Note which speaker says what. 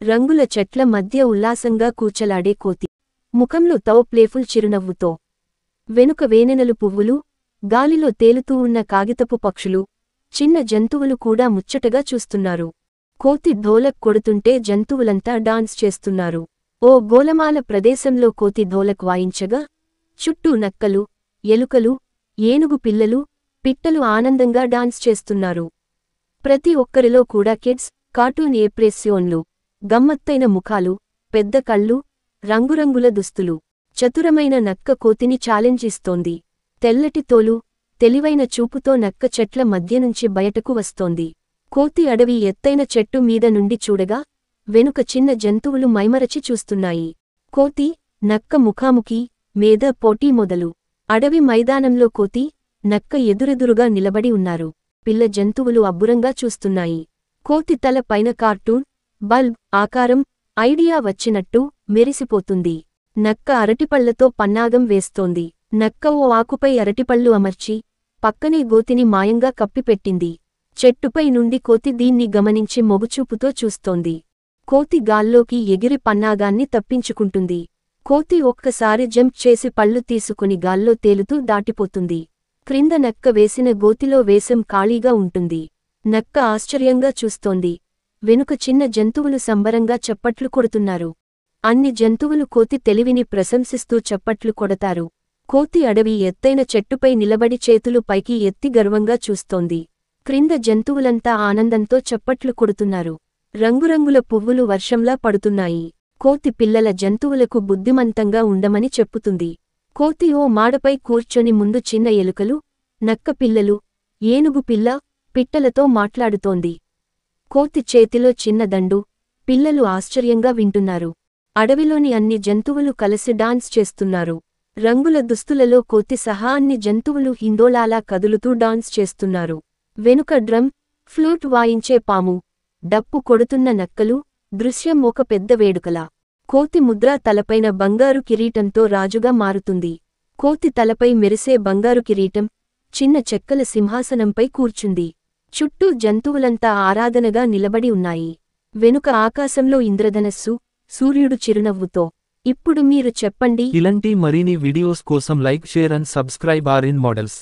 Speaker 1: రంగుల చెట్ల మధ్య ఉల్లాసంగా కూచలాడే కోతి. ముఖంలో ప్లేఫుల్ చిరునవ్వుతో. వెనుక వేనెనలు పువ్వులు, గాలిలో తేలుతూ ఉన్న కాగితపు పక్షులు, చిన్న జంతువులు కూడా ముచ్చటగా చూస్తున్నారు. కోతి ఢోలక్ కొడుతుంటే జంతువులంతా డాన్స్ చేస్తున్నారు. ఓ గోలమాల ప్రదేశంలో కోతి ఢోలక్ వాయించగా, చుట్టూ నక్కలు, ఎలుకలు, ఏనుగు పిల్లలు, పిట్టలు ఆనందంగా డాన్స్ చేస్తున్నారు. ప్రతి ఒక్కరిలో కూడా కిడ్స్ కార్టూన్ ఏప్రెస్యోన్లు, గమ్మత్తైన ముఖాలు, పెద్ద కళ్ళు, రంగురంగుల దుస్తులు. చతురమైన నక్క కోతిని ఛాలెంజ్ ఇస్తోంది. తెల్లటి తోలు, తెలివైన చూపుతో నక్క చెట్ల మధ్యనుంచి బయటకు వస్తోంది. కోతి అడవి ఎత్తైన చెట్టు మీద నుండి చూడగా, వెనుక చిన్న జంతువులు మైమరచి చూస్తున్నాయి. కోతి, నక్క ముఖాముఖి, మీద పోటీ మొదలు. అడవి మైదానంలో కోతి, నక్క ఎదురెదురుగా నిలబడి ఉన్నారు. పిల్ల జంతువులు అబ్బురంగా చూస్తున్నాయి. కోతి తల పైన కార్టూన్ బల్బ్ ఆకారం ఐడియా వచ్చినట్టు మెరిసిపోతుంది. నక్క అరటిపళ్లతో పన్నాగం వేస్తోంది. నక్క ఓ ఆకుపై అరటిపళ్ళు అమర్చి, పక్కనే గోతిని మాయంగా కప్పిపెట్టింది. చెట్టుపై నుండి కోతి దీన్ని గమనించి మొగుచూపుతో చూస్తోంది. కోతి గాల్లోకి ఎగిరి పన్నాగాన్ని తప్పించుకుంటుంది. కోతి ఒక్కసారి జంప్ చేసి పళ్ళు తీసుకుని గాల్లో తేలుతూ దాటిపోతుంది. క్రింద నక్క వేసిన గోతిలో వేసం ఖాళీగా ఉంటుంది. నక్క ఆశ్చర్యంగా చూస్తోంది. వెనుక చిన్న జంతువులు సంబరంగా చప్పట్లు కొడుతున్నారు. అన్ని జంతువులు కోతి తెలివిని ప్రశంసిస్తూ చప్పట్లు కొడతారు. కోతి అడవి ఎత్తైన చెట్టుపై నిలబడి చేతులు పైకి ఎత్తి గర్వంగా చూస్తోంది. క్రింద జంతువులంతా ఆనందంతో చప్పట్లు కొడుతున్నారు. రంగురంగుల పువ్వులు వర్షంలా పడుతున్నాయి. కోతి పిల్లల జంతువులకు బుద్ధిమంతంగా ఉండమని చెప్పుతుంది. కోతి ఓ మాడపై కూర్చొని ముందు చిన్న ఎలుకలు, నక్క పిల్లలు, ఏనుగు పిల్ల, పిట్టలతో మాట్లాడుతోంది. కోతి చేతిలో చిన్న దండు, పిల్లలు ఆశ్చర్యంగా వింటున్నారు. అడవిలోని అన్ని జంతువులు కలిసి డాన్స్ చేస్తున్నారు. రంగుల దుస్తులలో కోతి సహా అన్ని జంతువులు హిందోళాలా కదులుతూ డాన్స్ చేస్తున్నారు. వెనుక డ్రమ్, ఫ్లూట్ వాయించే పాము, డప్పు కొడుతున్న నక్కలు, దృశ్యం ఒక పెద్ద వేడుకలా. కోతి ముద్ర తలపైన బంగారు కిరీటంతో రాజుగా మారుతుంది. కోతి తలపై మెరిసే బంగారు కిరీటం, చిన్న చెక్కల సింహాసనంపై కూర్చుంది. చుట్టూ జంతువులంతా ఆరాధనగా నిలబడి ఉన్నాయి. వెనుక ఆకాశంలో ఇంద్రధనస్సు, సూర్యుడు చిరునవ్వుతో. ఇప్పుడు మీరు చెప్పండి.
Speaker 2: ఇలాంటి మరిన్ని వీడియోస్ కోసం like, share and subscribe RN models.